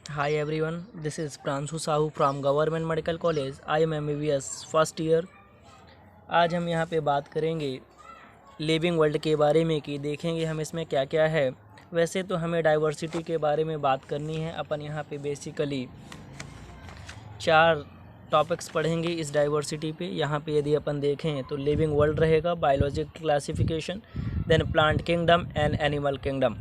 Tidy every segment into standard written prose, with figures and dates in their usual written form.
Hi everyone, this is Pransu Sahu from Government Medical College. I am MBBS first year. आज हम यहाँ पे बात करेंगे लिविंग वर्ल्ड के बारे में कि देखेंगे हम इसमें क्या क्या है। वैसे तो हमें डाइवर्सिटी के बारे में बात करनी है। अपन यहाँ पे बेसिकली 4 टॉपिक्स पढ़ेंगे इस डाइवर्सिटी पे। यहाँ पे यदि अपन देखें तो लिविंग वर्ल्ड रहेगा, biological classification, then plant kingdom and animal kingdom.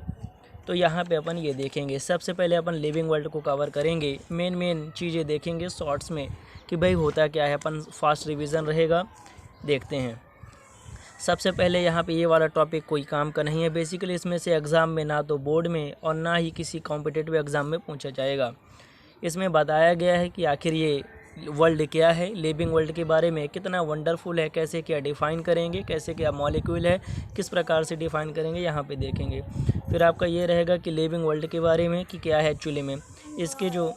तो यहाँ पे अपन ये देखेंगे। सबसे पहले अपन लिविंग वर्ल्ड को कवर करेंगे, मेन चीज़ें देखेंगे शॉर्ट्स में कि भाई होता क्या है। अपन फास्ट रिवीजन रहेगा, देखते हैं। सबसे पहले यहाँ पे ये वाला टॉपिक कोई काम का नहीं है। बेसिकली इसमें से एग्ज़ाम में ना तो बोर्ड में और ना ही किसी कॉम्पिटिटिव एग्ज़ाम में पूछा जाएगा। इसमें बताया गया है कि आखिर ये वर्ल्ड क्या है, लिविंग वर्ल्ड के बारे में कितना वंडरफुल है, कैसे क्या डिफ़ाइन करेंगे, कैसे क्या मॉलिक्यूल है, किस प्रकार से डिफ़ाइन करेंगे, यहाँ पे देखेंगे। फिर आपका ये रहेगा कि लिविंग वर्ल्ड के बारे में कि क्या है एक्चुअली में, इसके जो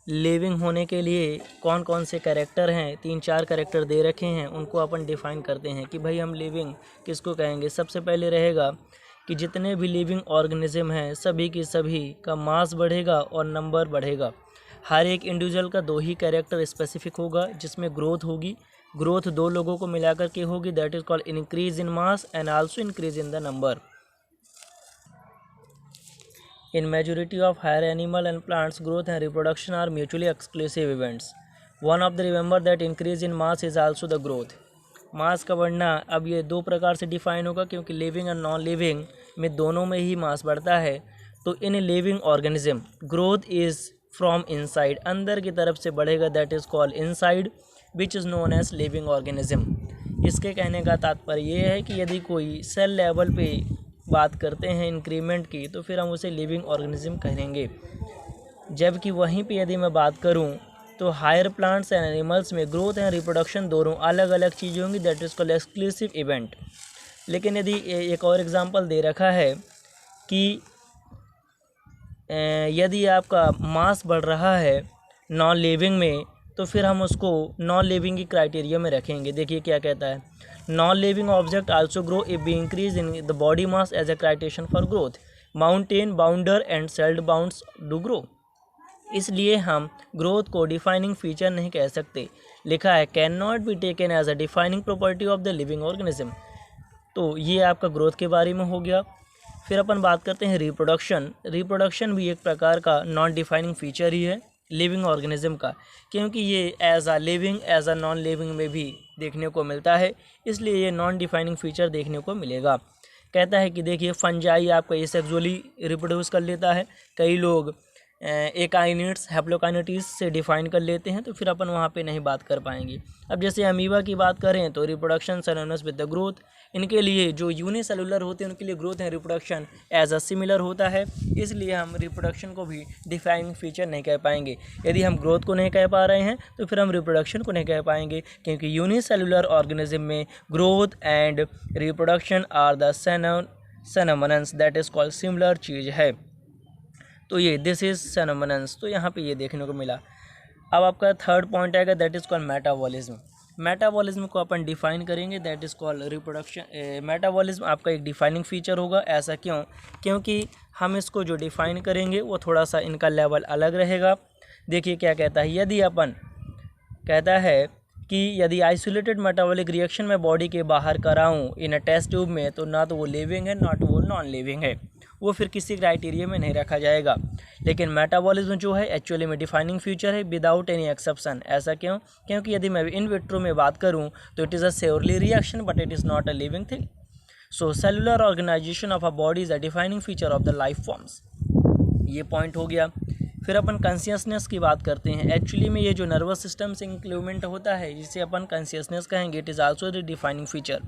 लिविंग होने के लिए कौन कौन से कैरेक्टर हैं, 3-4 कैरेक्टर दे रखे हैं, उनको अपन डिफ़ाइन करते हैं कि भाई हम लिविंग किसको कहेंगे। सबसे पहले रहेगा कि जितने भी लिविंग ऑर्गेनिज्म हैं सभी की सभी का मास बढ़ेगा और नंबर बढ़ेगा। हर एक इंडिविजुअल का 2 ही कैरेक्टर स्पेसिफिक होगा, जिसमें ग्रोथ होगी। ग्रोथ 2 लोगों को मिलाकर के होगी, that is called increase in mass and also increase in the number. In majority of higher animal and plants, growth and reproduction are mutually exclusive events. One of the remember that increase in mass is also the growth. मास का बढ़ना अब ये 2 प्रकार से define होगा, क्योंकि living और non living में दोनों में ही मास बढ़ता है। तो in living organism growth is from inside, अंदर की तरफ से बढ़ेगा, that is called inside, which is known as living organism. इसके कहने का तात्पर्य ये है कि यदि कोई सेल लेवल पे बात करते हैं इंक्रीमेंट की, तो फिर हम उसे लिविंग ऑर्गेनिज्म कहेंगे। जबकि वहीं पे यदि मैं बात करूं तो हायर प्लांट्स एंड एनिमल्स में ग्रोथ एंड रिप्रोडक्शन दोनों अलग अलग चीज़ें होंगी, that is called exclusive event. लेकिन यदि एक और एग्जांपल दे रखा है कि यदि आपका मास बढ़ रहा है नॉन लिविंग में, तो फिर हम उसको नॉन लिविंग की क्राइटेरिया में रखेंगे। देखिए क्या कहता है, non living object also grow if be increase in the body mass as a criterion for growth. Mountain boulder and sand mounds do grow. इसलिए हम ग्रोथ को डिफाइनिंग फीचर नहीं कह सकते। लिखा है can not be taken as a defining property of the living organism. तो ये आपका ग्रोथ के बारे में हो गया। फिर अपन बात करते हैं रिप्रोडक्शन। रिप्रोडक्शन भी एक प्रकार का नॉन डिफाइनिंग फीचर ही है लिविंग ऑर्गेनिज्म का, क्योंकि ये as a living as a non living में भी देखने को मिलता है, इसलिए ये नॉन डिफाइनिंग फीचर देखने को मिलेगा। कहता है कि देखिए फंजाई आपका एसेक्सुअली रिप्रोड्यूस कर लेता है, कई लोग एकाइनेट्स हैप्लोकाइनेटिस से डिफाइन कर लेते हैं, तो फिर अपन वहाँ पे नहीं बात कर पाएंगे। अब जैसे अमीबा की बात करें तो reproduction synonymous with the growth. इनके लिए जो यूनिसेलुलर होते हैं उनके लिए growth and reproduction as a similar होता है, इसलिए हम रिप्रोडक्शन को भी डिफाइनिंग फीचर नहीं कह पाएंगे। यदि हम ग्रोथ को नहीं कह पा रहे हैं तो फिर हम रिप्रोडक्शन को नहीं कह पाएंगे, क्योंकि यूनिसेलुलर ऑर्गेनिज्म में growth and reproduction are the synonyms, that is called similar चीज़ है। तो ये दिस इज़ सिनोनिम्स, तो यहाँ पे ये देखने को मिला। अब आपका थर्ड पॉइंट आएगा, that is called metabolism. Metabolism को अपन डिफाइन करेंगे, that is called reproduction. Metabolism आपका एक डिफाइनिंग फीचर होगा। ऐसा क्यों? क्योंकि हम इसको जो डिफाइन करेंगे वो थोड़ा सा इनका लेवल अलग रहेगा। देखिए क्या कहता है, यदि अपन कहता है कि यदि आइसोलेटेड मेटाबॉलिक रिएक्शन में बॉडी के बाहर कराऊं इन अ टेस्ट ट्यूब में, तो ना तो वो लिविंग है ना तो वो नॉन लिविंग है, वो फिर किसी क्राइटेरिया में नहीं रखा जाएगा। लेकिन मेटाबॉलिज्म जो है एक्चुअली में डिफाइनिंग फीचर है विदाउट एनी एक्सेप्शन। ऐसा क्यों? क्योंकि यदि मैं इन विट्रो में बात करूं तो it is a surely reaction but it is not a living thing. So cellular organisation of a body is a defining feature of the life forms. ये पॉइंट हो गया। फिर अपन कॉन्शियसनेस की बात करते हैं। एक्चुअली में ये जो नर्वस सिस्टम से इंक्लूमेंट होता है जिसे अपन कॉन्शियसनेस कहेंगे, it is also the defining feature.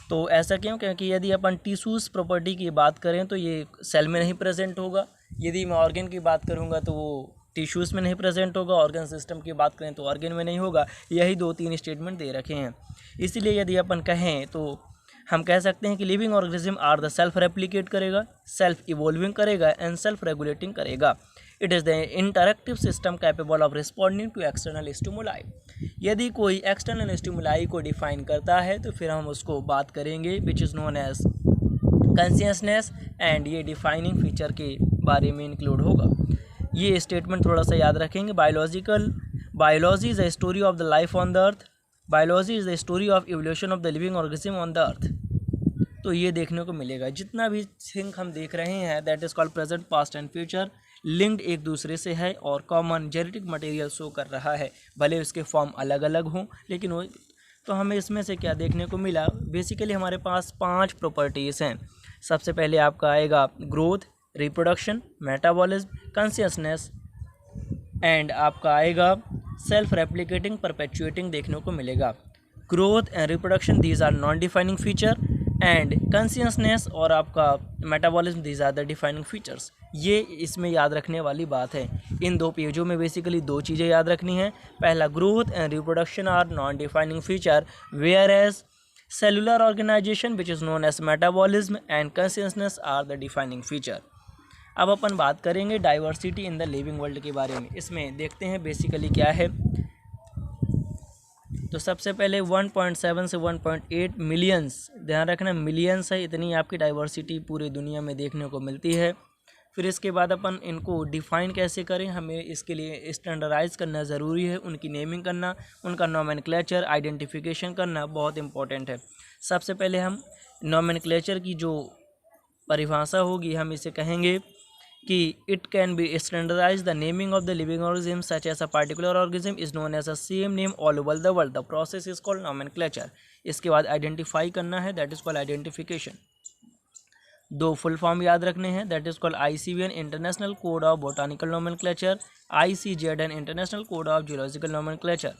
तो ऐसा क्यों? क्योंकि यदि अपन टिश्यूज़ प्रॉपर्टी की बात करें तो ये सेल में नहीं प्रेजेंट होगा। यदि मैं ऑर्गन की बात करूँगा तो वो टिश्यूज़ में नहीं प्रेजेंट होगा। ऑर्गन सिस्टम की बात करें तो ऑर्गन में नहीं होगा। यही 2-3 स्टेटमेंट दे रखे हैं। इसीलिए यदि अपन कहें तो हम कह सकते हैं कि living organism are the self replicate करेगा, सेल्फ इवोल्विंग करेगा एंड सेल्फ रेगुलेटिंग करेगा। It is the interactive system capable of responding to external stimuli. यदि कोई एक्सटर्नल स्टिमुलाई को डिफाइन करता है तो फिर हम उसको बात करेंगे which is known as consciousness, and ये डिफाइनिंग फीचर के बारे में इंक्लूड होगा। ये स्टेटमेंट थोड़ा सा याद रखेंगे। Biology is the story of the life on the earth, biology is the story of evolution of the living organism on the earth. तो ये देखने को मिलेगा। जितना भी थिंग हम देख रहे हैं that is called present, past and future, linked एक दूसरे से है और कॉमन जेनेटिक मटेरियल शो कर रहा है, भले उसके फॉर्म अलग अलग हों लेकिन वो। तो हमें इसमें से क्या देखने को मिला, बेसिकली हमारे पास 5 प्रॉपर्टीज़ हैं। सबसे पहले आपका आएगा growth, reproduction, metabolism, consciousness and आपका आएगा सेल्फ रेप्लिकेटिंग, परपेचुएटिंग देखने को मिलेगा। Growth and reproduction these are non defining feature and consciousness और आपका metabolism these are the defining features. ये इसमें याद रखने वाली बात है। इन 2 पेजों में बेसिकली 2 चीज़ें याद रखनी है। पहला, growth and reproduction are non defining feature where as cellular organisation which is known as metabolism and consciousness are the defining feature. अब अपन बात करेंगे diversity in the living world के बारे में। इसमें देखते हैं बेसिकली क्या है। तो सबसे पहले 1.7 से 1.8 मिलियंस, ध्यान रखना मिलियंस है, इतनी आपकी डाइवर्सिटी पूरी दुनिया में देखने को मिलती है। फिर इसके बाद अपन इनको डिफ़ाइन कैसे करें, हमें इसके लिए स्टैंडर्डाइज करना ज़रूरी है, उनकी नेमिंग करना, उनका नोमेनक्लेचर आइडेंटिफिकेशन करना बहुत इंपॉर्टेंट है। सबसे पहले हम नोमेनक्लेचर की जो परिभाषा होगी हम इसे कहेंगे कि it can be standardize the naming of the living organism such as a particular organism is known as a same name all over the world, the process is called nomenclature. इसके बाद आइडेंटिफाई करना है, that is called identification. 2 full form याद रखने हैं, that is called ICVN international code of botanical nomenclature, ICZN international code of geological nomenclature.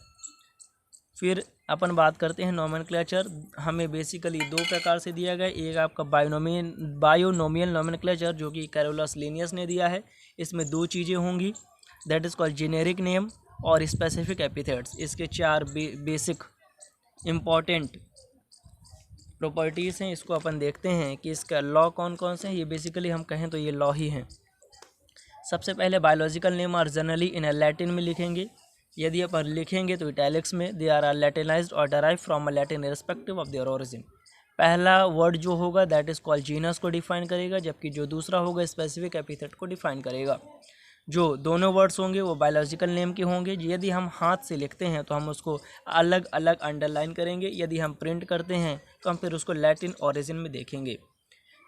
फिर अपन बात करते हैं नोमेनक्लेचर, हमें बेसिकली 2 प्रकार से दिया गया। एक आपका बायोनोमियल नोमेनक्लेचर जो कि कैरोलस लिनियस ने दिया है। इसमें 2 चीज़ें होंगी, that is called generic name और स्पेसिफिक एपिथेट्स। इसके 4 बेसिक इम्पॉर्टेंट प्रॉपर्टीज़ हैं। इसको अपन देखते हैं कि इसका लॉ कौन कौन से हैं। ये बेसिकली हम कहें तो ये लॉ ही हैं। सबसे पहले biological name are generally in Latin में लिखेंगे, यदि अपन लिखेंगे तो इटैलिक्स में। दे आर लैटिनाइज्ड और derive from a Latin respective of their origin. पहला वर्ड जो होगा दैट इज कॉल्ड जीनस को डिफाइन करेगा, जबकि जो दूसरा होगा स्पेसिफिक एपिथेट को डिफाइन करेगा। जो दोनों वर्ड्स होंगे वो बायोलॉजिकल नेम के होंगे। यदि हम हाथ से लिखते हैं तो हम उसको अलग अलग अंडरलाइन करेंगे, यदि हम प्रिंट करते हैं तो हम फिर उसको लैटिन ओरिजिन में देखेंगे।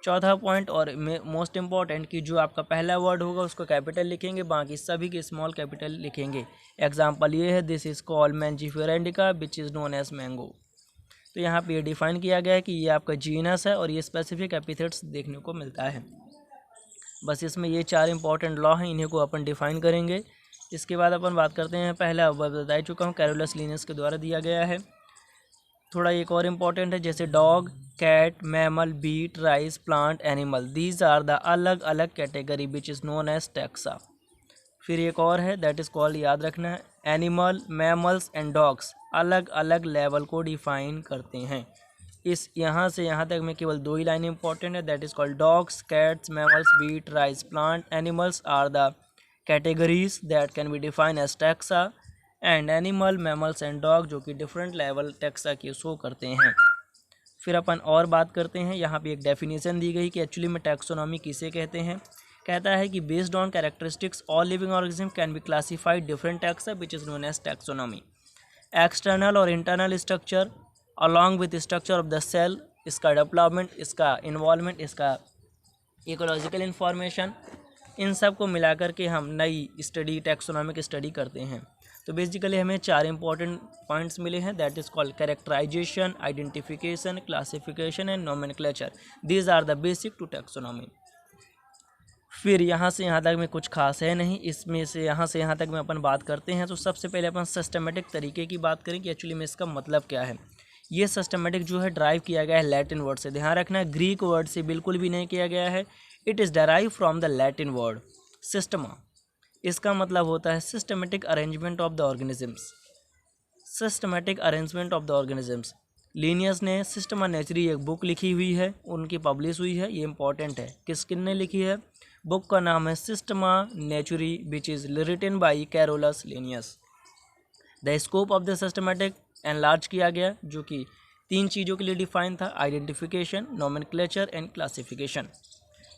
चौथा पॉइंट और मोस्ट इम्पॉर्टेंट कि जो आपका पहला वर्ड होगा उसको कैपिटल लिखेंगे, बाकी सभी के स्मॉल कैपिटल लिखेंगे। एग्जाम्पल ये है, this is called mangifera indica which is known as mango. तो यहाँ पे ये डिफाइन किया गया है कि ये आपका जीनस है और ये स्पेसिफिक एपिथेट्स देखने को मिलता है। बस इसमें ये 4 इंपॉर्टेंट लॉ हैं, इन्हीं को अपन डिफाइन करेंगे। इसके बाद अपन बात करते हैं, पहला बता चुका हूँ कैरोलस लिनियस के द्वारा दिया गया है। थोड़ा एक और इम्पॉर्टेंट है, जैसे dog, cat, mammal, wheat, rice, plant, animal, these are the अलग अलग category which is known as taxa. फिर एक और है दैट इज़ कॉल्ड, याद रखना है, एनिमल, मैमल्स एंड डॉग्स अलग अलग लेवल को डिफाइन करते हैं। इस यहाँ से यहाँ तक में केवल 2 ही लाइन इंपॉर्टेंट है, that is called dogs, cats, mammals, wheat, rice, plant, animals are the categories that can be define as taxa and animal, mammals and dog जो कि डिफरेंट लेवल टैक्सा की शो करते हैं। फिर अपन और बात करते हैं, यहाँ पे एक डेफिनेशन दी गई कि एक्चुअली में टैक्सोनॉमी किसे कहते हैं। कहता है कि based on characteristics all living organism can be classified different taxa which is known as taxonomy. External और internal structure along with structure of the cell, इसका डेवलपमेंट, इसका इन्वॉल्वमेंट, इसका इकोलॉजिकल इन्फॉर्मेशन, इन सब को मिलाकर के हम नई स्टडी, टैक्सोनॉमिक स्टडी करते हैं। तो बेसिकली हमें 4 इंपॉर्टेंट पॉइंट्स मिले हैं, that is called characterisation, identification, classification and nomenclature. These are the basic to taxonomy. फिर यहाँ से यहाँ तक में कुछ खास है नहीं, इसमें से यहाँ तक में अपन बात करते हैं। तो सबसे पहले अपन सिस्टमेटिक तरीके की बात करें कि एक्चुअली में इसका मतलब क्या है। ये सिस्टमेटिक जो है ड्राइव किया गया है लैटिन वर्ड से, ध्यान रखना है ग्रीक वर्ड से बिल्कुल भी नहीं किया गया है। It is derive from the Latin word Systema. इसका मतलब होता है systematic arrangement of the organisms. Systematic arrangement of the organisms. Linnaeus ने सिस्टमा नेचुरी एक बुक लिखी हुई है, उनकी पब्लिश हुई है, ये इंपॉर्टेंट है। किन ने लिखी है? बुक का नाम है systema naturae which is written by Carolus Linnaeus. The scope of the systematic enlarge किया गया, जो कि 3 चीज़ों के लिए डिफाइन था, आइडेंटिफिकेशन, नोमेनक्लेचर एंड क्लासिफिकेशन।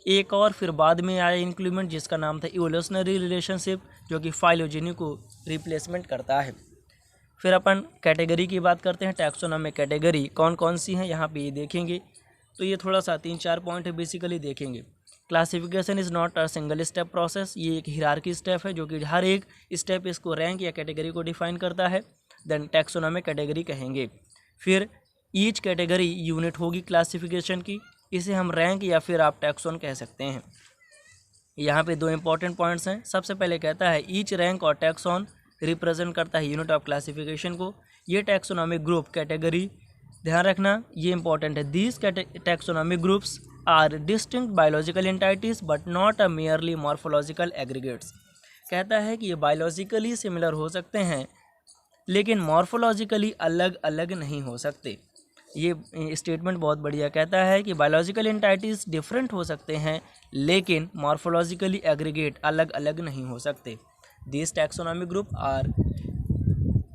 एक और फिर बाद में आया इंक्लूमेंट जिसका नाम था इवोल्यूशनरी रिलेशनशिप, जो कि फाइलोजेनी को रिप्लेसमेंट करता है। फिर अपन कैटेगरी की बात करते हैं। टैक्सोनॉमी कैटेगरी कौन कौन सी हैं यहाँ पे ये देखेंगे। तो ये थोड़ा सा 3-4 पॉइंट है बेसिकली देखेंगे। Classification is not a single step process, ये एक हिरार्की स्टेप है जो कि हर एक स्टेप इसको रैंक या कैटेगरी को डिफाइन करता है। देन टैक्सोनॉमी कैटेगरी कहेंगे। फिर ईच कैटेगरी यूनिट होगी क्लासिफिकेशन की, इसे हम रैंक या फिर आप टैक्सोन कह सकते हैं। यहाँ पे 2 इंपॉर्टेंट पॉइंट्स हैं। सबसे पहले कहता है ईच रैंक और टैक्सोन रिप्रेजेंट करता है यूनिट ऑफ क्लासिफिकेशन को। ये टैक्सोनॉमिक ग्रुप कैटेगरी, ध्यान रखना ये इंपॉर्टेंट है। These taxonomic groups are distinct biological entities but not a merely morphological aggregates. कहता है कि ये बायोलॉजिकली सिमिलर हो सकते हैं लेकिन मॉर्फोलॉजिकली अलग अलग नहीं हो सकते। ये स्टेटमेंट बहुत बढ़िया कहता है कि बायोलॉजिकल एंटाइटीज डिफरेंट हो सकते हैं लेकिन मॉर्फोलॉजिकली एग्रीगेट अलग अलग नहीं हो सकते। This taxonomic group are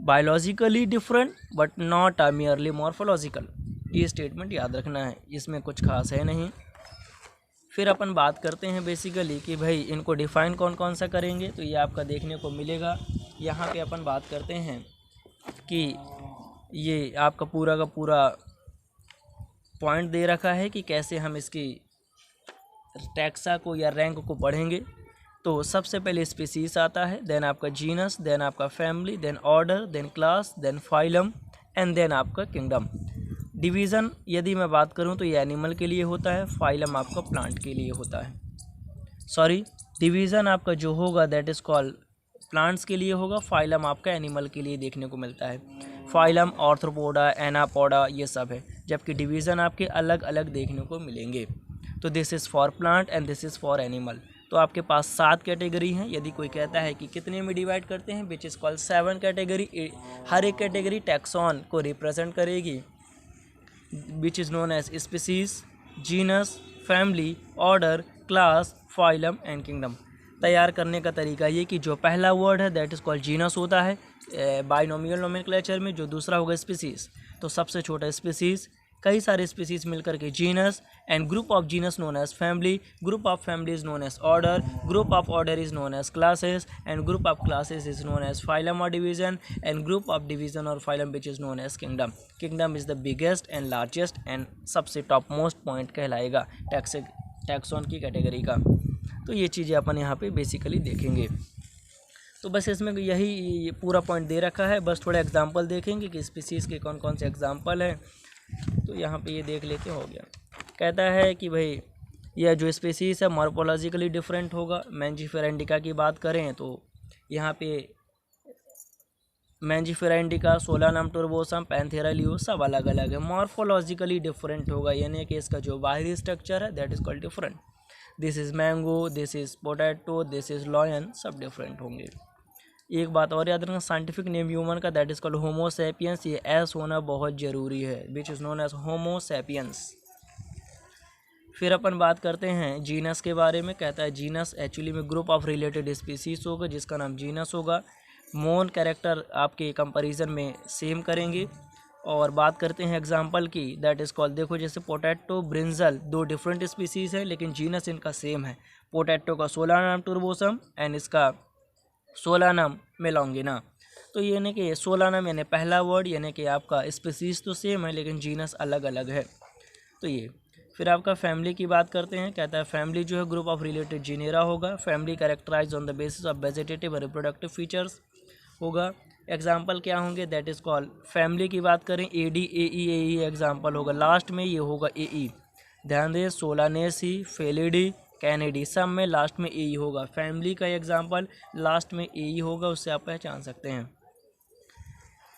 biologically different but not a merely morphological. ये स्टेटमेंट याद रखना है, इसमें कुछ खास है नहीं। फिर अपन बात करते हैं बेसिकली कि भाई इनको डिफाइन कौन कौन सा करेंगे, तो ये आपका देखने को मिलेगा। यहाँ पे अपन बात करते हैं कि ये आपका पूरा का पूरा पॉइंट दे रखा है कि कैसे हम इसकी टैक्सा को या रैंक को पढ़ेंगे। तो सबसे पहले स्पीसीज आता है, देन आपका जीनस, देन आपका family, then order, then class, then phylum and then आपका किंगडम। डिवीज़न यदि मैं बात करूं तो ये एनिमल के लिए होता है, फाइलम आपका प्लांट के लिए होता है। सॉरी, डिवीज़न आपका जो होगा दैट इज़ कॉल्ड प्लांट्स के लिए होगा, फाइलम आपका एनिमल के लिए देखने को मिलता है। फाइलम ऑर्थ्रोपोडा, एनापोडा ये सब है, जबकि डिवीज़न आपके अलग अलग देखने को मिलेंगे। तो this is for plant and this is for animal. तो आपके पास 7 कैटेगरी हैं। यदि कोई कहता है कि कितने में डिवाइड करते हैं, विच इज़ कॉल्ड 7 कैटेगरी। हर एक कैटेगरी टैक्सॉन को रिप्रेजेंट करेगी, which is known as species, genus, family, order, class, phylum and kingdom. तैयार करने का तरीका ये कि जो पहला वर्ड है दैट इज़ कॉल्ड जीनस होता है बाइनोमियल नोमेनक्लेचर में, जो दूसरा होगा स्पीसीज। तो सबसे छोटा स्पीसीज, कई सारे स्पीसीज मिलकर के genus, and group of genus known as family, group of family is known as order, group of order is known as classes, and group of classes is known as phylum और division, and group of division और phylum which is known as kingdom. Kingdom is the biggest and largest and सबसे top most point कहलाएगा taxon की category का। तो ये चीज़ें अपन यहाँ पे बेसिकली देखेंगे। तो बस इसमें यही पूरा पॉइंट दे रखा है, बस थोड़ा एग्जांपल देखेंगे कि स्पीसीज़ के कौन कौन से एग्जांपल हैं। तो यहाँ पे ये देख लेते हो गया। कहता है कि भाई यह जो स्पीसीज़ है मॉर्फोलॉजिकली डिफरेंट होगा। मैंजीफेरा इंडिका की बात करें तो यहाँ पे Mangifera indica, Solanum tuberosum, Panthera leo सब अलग अलग है। मॉर्फोलॉजिकली डिफरेंट होगा, यानी कि इसका जो बाहरी स्ट्रक्चर है that is called different. This is mango, this is potato, this is lion, सब डिफरेंट होंगे। एक बात और याद रखना, साइंटिफिक नेम ह्यूमन का that is called homo sapiens. ये एस होना बहुत ज़रूरी है, which is known as homo sapiens. फिर अपन बात करते हैं जीनस के बारे में। कहता है जीनस एक्चुअली में ग्रुप ऑफ रिलेटेड स्पीसीज होगा जिसका नाम जीनस होगा। मोन कैरेक्टर आपके कंपैरिजन में सेम करेंगे। और बात करते हैं एग्जांपल की, दैट इज़ कॉल्ड, देखो जैसे पोटैटो, ब्रिंजल, 2 डिफरेंट स्पीसीज़ हैं लेकिन जीनस इनका सेम है। पोटैटो का सोलानम टुर्बोसम एंड इसका सोलानम मेलोंगिना। तो यानी कि सोलानम यानी पहला वर्ड, यानी कि आपका स्पीसीज तो सेम है लेकिन जीनस अलग अलग है। तो ये फिर आपका फैमिली की बात करते हैं। कहता है फैमिली जो है ग्रुप ऑफ रिलेटेड जीनेरा होगा। Family characterise on the basis of vegetative और रिप्रोडक्टिव फीचर्स होगा। एग्जाम्पल क्या होंगे, दैट इज़ कॉल्ड, फैमिली की बात करें AD, AE, AE एग्जाम्पल होगा। लास्ट में ये होगा AE, ध्यान दें, सोलानेसी, फेलिडी, कैनेडी, सब में लास्ट में AE होगा। फैमिली का एग्जाम्पल लास्ट में AE होगा, उससे आप पहचान सकते हैं।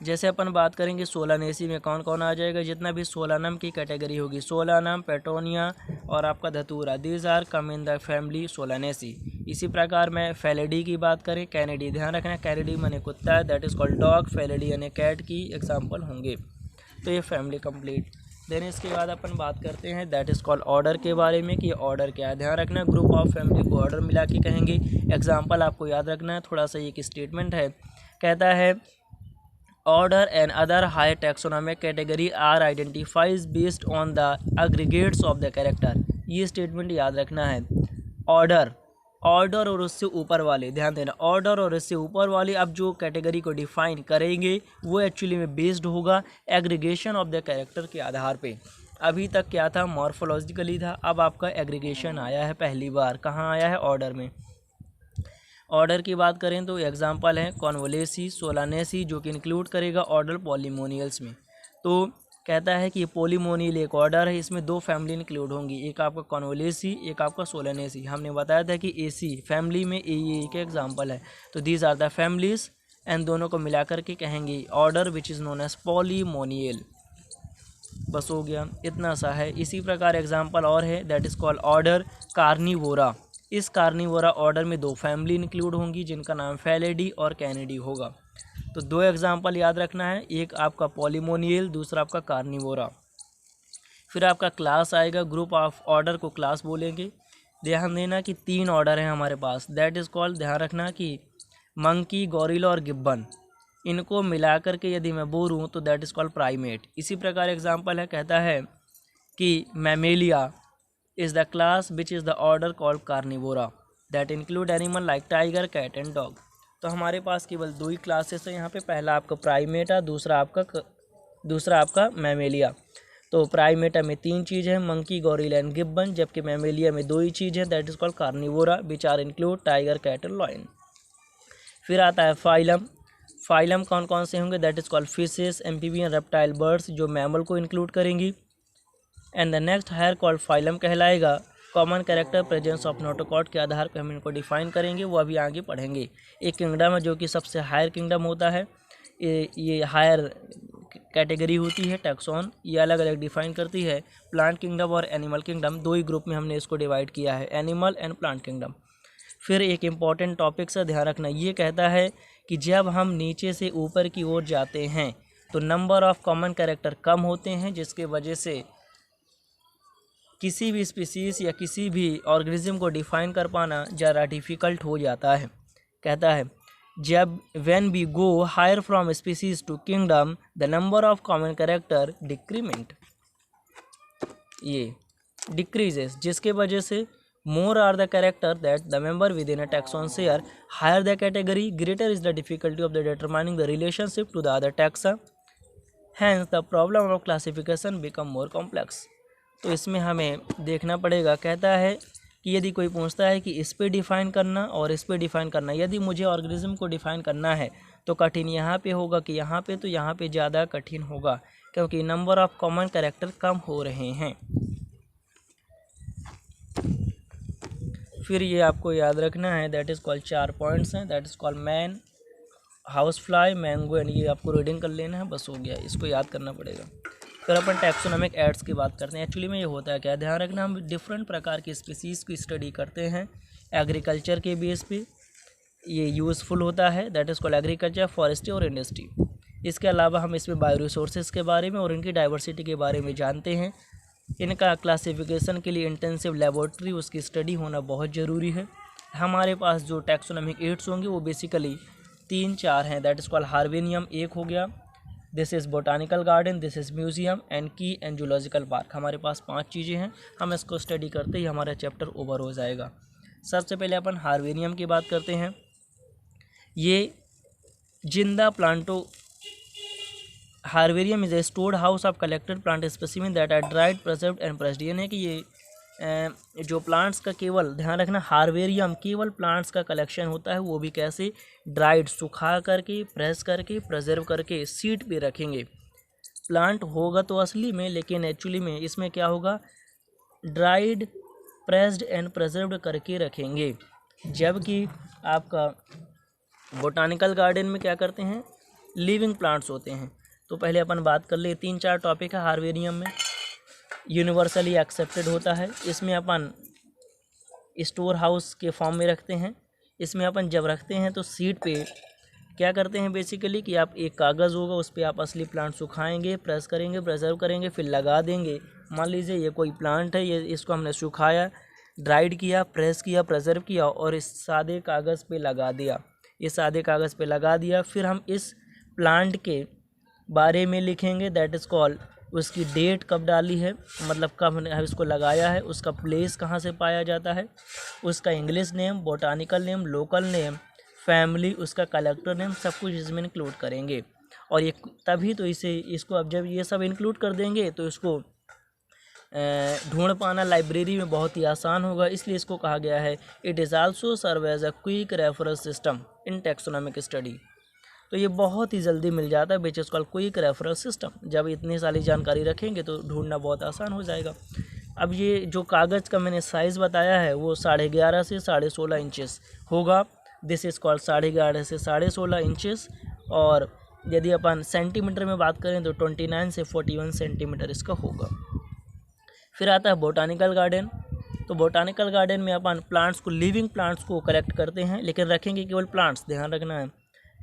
जैसे अपन बात करेंगे सोलानेसी में कौन कौन आ जाएगा, जितना भी सोलानम की कैटेगरी होगी, सोलानम, पेटोनिया और आपका datura, these are come in the family Solanaceae. इसी प्रकार में फेलिडी की बात करें, कैनेडी, ध्यान रखना कैनेडी माने कुत्ता है, that is called dog, Felidae यानी कैट की एग्जाम्पल होंगे। तो ये फैमिली कंप्लीट। देन इसके बाद अपन बात करते हैं दैट इज़ कॉल्ड ऑर्डर के बारे में कि ऑर्डर क्या है। ध्यान रखना ग्रुप ऑफ फैमिली को ऑर्डर मिला के कहेंगे। एग्जाम्पल आपको याद रखना है, थोड़ा सा एक स्टेटमेंट है। कहता है order and other high taxonomic category are identifies based on the aggregates of the character. ये स्टेटमेंट याद रखना है। ऑर्डर और उससे ऊपर वाले, ध्यान देना, ऑर्डर और उससे ऊपर वाले अब जो कैटेगरी को डिफाइन करेंगे वो एक्चुअली में बेस्ड होगा एग्रीगेशन ऑफ द कैरेक्टर के आधार पे। अभी तक क्या था, मॉर्फोलॉजिकली था, अब आपका एग्रीगेशन आया है पहली बार। कहाँ आया है, ऑर्डर में। ऑर्डर की बात करें तो एग्जांपल है कॉन्वोलेसी, सोलानेसी, जो कि इंक्लूड करेगा ऑर्डर पॉलीमोनियल्स में। तो कहता है कि पॉलीमोनियल एक ऑर्डर है, इसमें दो फैमिली इंक्लूड होंगी, एक आपका कॉन्वोलेसी, एक आपका सोलानेसी। हमने बताया था कि एसी फैमिली में ये एक एग्जांपल है। तो these are the families and दोनों को मिलाकर के कहेंगे order which is known as Polemoniales. बस हो गया, इतना सा है। इसी प्रकार एग्जांपल और है, that is called order Carnivora. इस कार्निवोरा ऑर्डर में दो फैमिली इंक्लूड होंगी जिनका नाम फेलिडी और कैनिडी होगा। तो दो एग्जांपल याद रखना है, एक आपका पॉलीमोनियल, दूसरा आपका कार्निवोरा। फिर आपका क्लास आएगा, ग्रुप ऑफ ऑर्डर को क्लास बोलेंगे। ध्यान देना कि 3 ऑर्डर हैं हमारे पास, दैट इज़ कॉल्ड, ध्यान रखना कि मंकी, गॉरिला और गिब्बन, इनको मिलाकर के यदि मैं बोलूँ तो दैट इज़ कॉल्ड प्राइमेट। इसी प्रकार एग्जांपल है, कहता है कि Mammalia is the class which is the order called carnivora that include animal like tiger, cat and dog। तो हमारे पास केवल 2 ही क्लासेस है यहाँ पे, पहला आपका प्राइमेटा, दूसरा आपका मैमेलिया। तो प्राइमेटा में 3 चीज़ है, मंकी, गॉरिला एंड गिब्बन, जबकि मैमेलिया में 2 ही चीज़ है, that is called Carnivora which are include tiger, cat and lion. फिर आता है फाइलम। फाइलम कौन कौन से होंगे, that is called fishes, amphibian, reptile, birds, जो मैमल को इंक्लूड करेंगी। And the next higher called phylum कहलाएगा। Common character presence of notochord के आधार पर हम इनको डिफाइन करेंगे, वो अभी आगे पढ़ेंगे। एक किंगडम है जो कि सबसे हायर किंगडम होता है, ये हायर कैटेगरी होती है टैक्सॉन, ये अलग अलग डिफाइन करती है। प्लांट किंगडम और एनिमल किंगडम, 2 ही ग्रुप में हमने इसको डिवाइड किया है, एनिमल एंड प्लांट किंगडम। फिर एक इम्पॉर्टेंट टॉपिक से ध्यान रखना, ये कहता है कि जब हम नीचे से ऊपर की ओर जाते हैं तो नंबर ऑफ कॉमन कैरेक्टर कम होते हैं, जिसके वजह से किसी भी स्पीसीज या किसी भी ऑर्गेनिज्म को डिफाइन कर पाना ज़रा डिफ़िकल्ट हो जाता है। कहता है जब when we go higher from species to kingdom the number of common character decrement, ये डिक्रीजेस, जिसके वजह से more are the character that the member within a taxon share, higher the category greater is the difficulty of the determining the relationship to the other taxa, hence the problem of classification become more complex. तो इसमें हमें देखना पड़ेगा। कहता है कि यदि कोई पूछता है कि इस पे डिफ़ाइन करना और इस पे डिफ़ाइन करना, यदि मुझे ऑर्गेनिज्म को डिफ़ाइन करना है तो कठिन यहाँ पे होगा कि यहाँ पे, तो यहाँ पे ज़्यादा कठिन होगा क्योंकि नंबर ऑफ कॉमन कैरेक्टर कम हो रहे हैं। फिर ये आपको याद रखना है, दैट इज़ कॉल्ड 4 पॉइंट्स हैं, that is called man, house fly, mango and ये आपको रीडिंग कर लेना है, बस हो गया, इसको याद करना पड़ेगा। फिर अपन टैक्सोनॉमिक एड्स की बात करते हैं। एक्चुअली में ये होता है क्या, ध्यान रखना, हम डिफरेंट प्रकार की स्पीसीज़ की स्टडी करते हैं एग्रीकल्चर के बेस पे, ये यूज़फुल होता है, that is called agriculture, forestry और इंडस्ट्री। इसके अलावा हम इसमें बायो रिसोर्सेज के बारे में और इनकी डाइवर्सिटी के बारे में जानते हैं। इनका क्लासिफिकेशन के लिए इंटेंसिव लेबोरेटरी, उसकी स्टडी होना बहुत ज़रूरी है। हमारे पास जो टैक्सोनॉमिक एड्स होंगे वो बेसिकली 3-4 हैं, दैट इज़ कॉल्ड हार्वेनियम एक हो गया, this is botanical garden, this is museum and की एंड जूलॉजिकल पार्क। हमारे पास 5 चीज़ें हैं, हम इसको स्टडी करते ही हमारा चैप्टर ओवर हो जाएगा। सबसे पहले अपन हार्वेनियम की बात करते हैं। ये जिंदा प्लांटों, herbarium is a stored house of collected plant specimen that are dried, preserved and pressed. यानी कि ये जो प्लांट्स का, केवल ध्यान रखना, हार्वेरियम केवल प्लांट्स का कलेक्शन होता है, वो भी कैसे, ड्राइड, सुखा करके, प्रेस करके, प्रिजर्व करके सीट पे रखेंगे। प्लांट होगा तो असली में, लेकिन एक्चुअली में इसमें क्या होगा, ड्राइड, प्रेस्ड एंड प्रिजर्व्ड करके रखेंगे। जबकि आपका बोटानिकल गार्डन में क्या करते हैं, लिविंग प्लांट्स होते हैं। तो पहले अपन बात कर ले, 3-4 टॉपिक है हार्वेरियम में। यूनिवर्सली एक्सेप्टेड होता है, इसमें अपन स्टोर हाउस के फॉर्म में रखते हैं। इसमें अपन जब रखते हैं तो सीट पे क्या करते हैं बेसिकली कि आप एक कागज़ होगा, उस पर आप असली प्लांट सुखाएंगे, प्रेस करेंगे, प्रिजर्व करेंगे, फिर लगा देंगे। मान लीजिए ये कोई प्लांट है, ये इसको हमने सुखाया, ड्राइड किया, प्रेस किया, प्रिजर्व किया और इस सादे कागज़ पे लगा दिया, इस सादे कागज़ पे लगा दिया। फिर हम इस प्लांट के बारे में लिखेंगे, दैट इज़ कॉल्ड उसकी डेट कब डाली है, मतलब कब इसको लगाया है, उसका प्लेस कहाँ से पाया जाता है, उसका English name, botanical name, local name, family, उसका कलेक्टर नेम, सब कुछ इसमें इंक्लूड करेंगे। और ये तभी तो इसको अब जब ये सब इंक्लूड कर देंगे तो इसको ढूंढ पाना लाइब्रेरी में बहुत ही आसान होगा, इसलिए इसको कहा गया है it is also serve as a quick reference system in taxonomic study. तो ये बहुत ही जल्दी मिल जाता है which is called quick reference system. जब इतनी सारी जानकारी रखेंगे तो ढूंढना बहुत आसान हो जाएगा। अब ये जो कागज़ का मैंने साइज़ बताया है वो 11.5 से 16.5 इंचेस होगा। दिस इज़ कॉल्ड 11.5 से 16.5 इंचेस। और यदि अपन सेंटीमीटर में बात करें तो 29 से 41 सेंटीमीटर इसका होगा। फिर आता है बोटानिकल गार्डन। तो बोटानिकल गार्डन में अपन प्लांट्स को, लिविंग प्लांट्स को कलेक्ट करते हैं, लेकिन रखेंगे केवल प्लांट्स, ध्यान रखना है।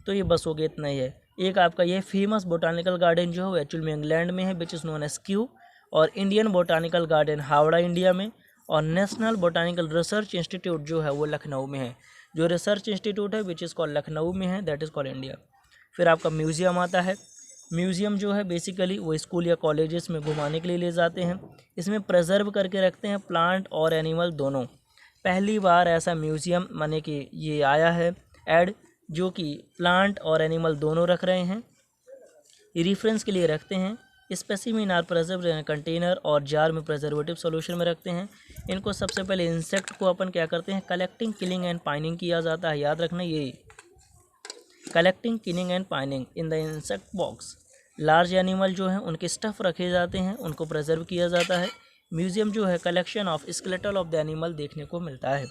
तो ये बस हो गया, इतना ही है। एक आपका ये फेमस बोटानिकल गार्डन जो है एक्चुअल में इंग्लैंड में है, which is known as Kew. और Indian botanical garden Howrah India में। और नेशनल बोटानिकल रिसर्च इंस्टीट्यूट जो है वो लखनऊ में है। जो रिसर्च इंस्टीट्यूट है विच इज़ कॉल्ड लखनऊ में है, दैट इज़ कॉल्ड इंडिया। फिर आपका म्यूज़ियम आता है। म्यूज़ियम जो है बेसिकली वो स्कूल या कॉलेजेस में घुमाने के लिए ले जाते हैं। इसमें प्रिजर्व करके रखते हैं प्लांट और एनिमल दोनों। पहली बार ऐसा म्यूज़ियम माने कि ये आया है ऐड, जो कि प्लांट और एनिमल दोनों रख रहे हैं, रेफरेंस के लिए रखते हैं। Specimen are preserved in container और जार में प्रिजर्वेटिव सॉल्यूशन में रखते हैं। इनको सबसे पहले इंसेक्ट को अपन क्या करते हैं, कलेक्टिंग, किलिंग एंड पाइनिंग किया जाता है। याद रखना ये collecting, killing and pining in the insect box. Large animal जो हैं उनके स्टफ़ रखे जाते हैं, उनको प्रिजर्व किया जाता है। म्यूज़ियम जो है collection of skeletal of the animal देखने को मिलता है।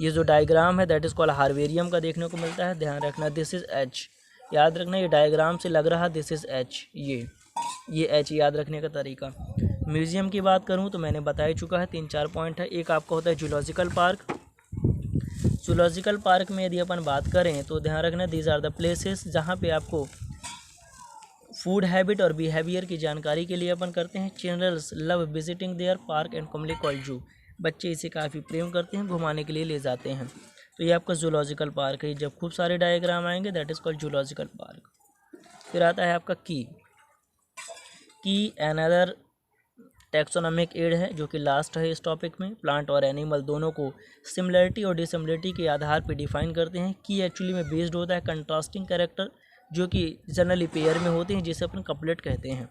ये जो डायग्राम है दैट इज़ कॉल्ड हार्वेरियम का देखने को मिलता है। ध्यान रखना दिस इज़ एच, याद रखना ये डायग्राम से लग रहा दिस इज़ एच, ये एच याद रखने का तरीका। म्यूज़ियम की बात करूँ तो मैंने बता ही चुका है, 3-4 पॉइंट है। एक आपका होता है जूलॉजिकल पार्क। जूलॉजिकल पार्क में यदि अपन बात करें तो ध्यान रखना दीज आर द प्लेसेस जहाँ पे आपको फूड हैबिट और बिहेवियर की जानकारी के लिए अपन करते हैं। Childrens love visiting their park and commonly called zoo. बच्चे इसे काफ़ी प्रेम करते हैं, घुमाने के लिए ले जाते हैं। तो ये आपका जूलॉजिकल पार्क है। जब खूब सारे डायग्राम आएंगे that is called zoological park. फिर आता है आपका की अनदर टैक्सोनॉमिक एड है जो कि लास्ट है इस टॉपिक में। प्लांट और एनिमल दोनों को सिमिलरिटी और डिसिमिलरिटी के आधार पर डिफाइन करते हैं। की एक्चुअली में बेस्ड होता है कंट्रास्टिंग कैरेक्टर जो कि जनरली पेयर में होते हैं, जिसे अपन कपलेट कहते हैं।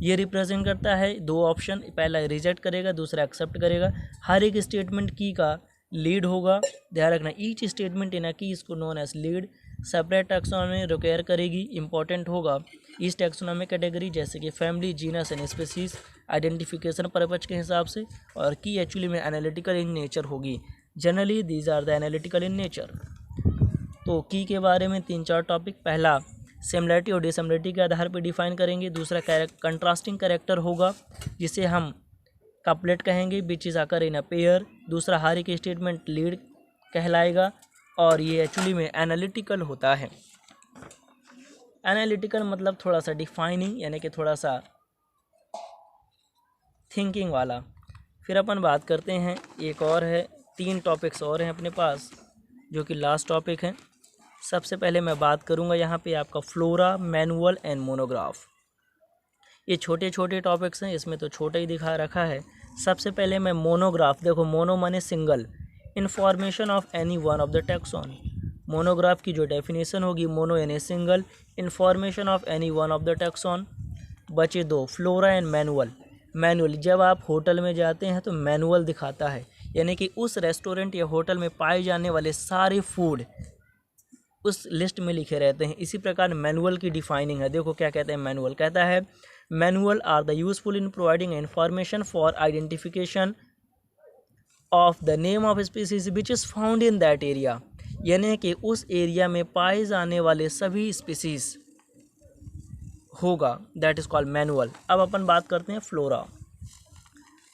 ये रिप्रेजेंट करता है 2 ऑप्शन, पहला रिजेक्ट करेगा, दूसरा एक्सेप्ट करेगा। हर एक स्टेटमेंट की का लीड होगा, ध्यान रखना। Each statement in a key इसको known as lead. Separate taxonomy require करेगी, इंपॉर्टेंट होगा इस टैक्सोनॉमिक कैटेगरी, जैसे कि family, genus and species, identification purpose के हिसाब से। और की एक्चुअली में एनालिटिकल इन नेचर होगी। Generally these are the analytical in nature. तो की के बारे में 3-4 टॉपिक। पहला सिमिलरिटी और डिसिमिलरिटी के आधार पर डिफाइन करेंगे। दूसरा कंट्रास्टिंग कैरेक्टर होगा जिसे हम कपलेट कहेंगे, विच इज़ आकर इन अ पेयर। दूसरा हर एक स्टेटमेंट लीड कहलाएगा। और ये एक्चुअली में एनालिटिकल होता है। एनालिटिकल मतलब थोड़ा सा डिफाइनिंग, यानी कि थोड़ा सा थिंकिंग वाला। फिर अपन बात करते हैं, एक और है, 3 टॉपिक्स और हैं अपने पास जो कि लास्ट टॉपिक है। सबसे पहले मैं बात करूंगा यहाँ पे आपका फ्लोरा, मैनुअल एंड मोनोग्राफ। ये छोटे छोटे टॉपिक्स हैं, इसमें तो छोटा ही दिखा रखा है। सबसे पहले मैं मोनोग्राफ, देखो मोनो माने single, information of any one of the taxon. Monograph की जो डेफिनेशन होगी, मोनो यानी single, information of any one of the taxon. बचे 2, फ्लोरा एंड मैनुअल। मैनुअल जब आप होटल में जाते हैं तो मैनुअल दिखाता है, यानी कि उस रेस्टोरेंट या होटल में पाए जाने वाले सारे फूड उस लिस्ट में लिखे रहते हैं। इसी प्रकार मैनुअल की डिफाइनिंग है। देखो क्या कहते हैं मैनुअल, कहता है manual are the useful in providing information for identification of the name of species which is found in that area, यानी कि उस एरिया में पाए जाने वाले सभी स्पीसीज होगा, दैट इज़ कॉल्ड मैनुअल। अब अपन बात करते हैं फ्लोरा।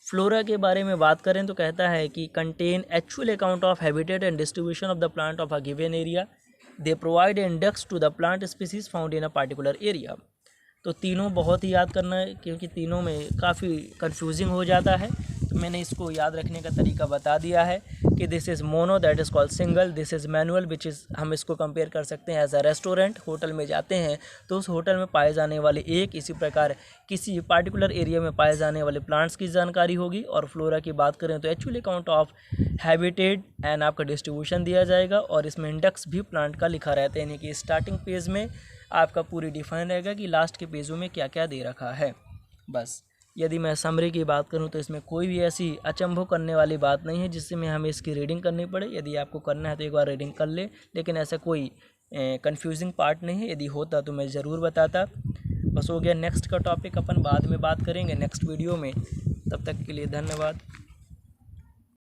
फ्लोरा के बारे में बात करें तो कहता है कि contain actual account of habitat and distribution of the plant of a given area. They provide index to the plant species found in a particular area. तो तीनों बहुत ही याद करना है क्योंकि तीनों में काफ़ी कंफ्यूजिंग हो जाता है। तो मैंने इसको याद रखने का तरीका बता दिया है कि this is mono, that is called single, this is manual which is, हम इसको कंपेयर कर सकते हैं एज अ रेस्टोरेंट। होटल में जाते हैं तो उस होटल में पाए जाने वाले एक, इसी प्रकार किसी पार्टिकुलर एरिया में पाए जाने वाले प्लांट्स की जानकारी होगी। और फ्लोरा की बात करें तो actually count of habitat and आपका डिस्ट्रीब्यूशन दिया जाएगा, और इसमें इंडेक्स भी प्लांट का लिखा रहता है, यानी कि स्टार्टिंग पेज में आपका पूरी डिफाइन रहेगा कि लास्ट के पेजों में क्या क्या दे रखा है। बस यदि मैं समरी की बात करूं तो इसमें कोई भी ऐसी अचंभव करने वाली बात नहीं है जिससे में हमें इसकी रीडिंग करनी पड़े। यदि आपको करना है तो एक बार रीडिंग कर ले, लेकिन ऐसा कोई कंफ्यूजिंग पार्ट नहीं है। यदि होता तो मैं ज़रूर बताता। बस हो गया। नेक्स्ट का टॉपिक अपन बाद में बात करेंगे नेक्स्ट वीडियो में। तब तक के लिए धन्यवाद।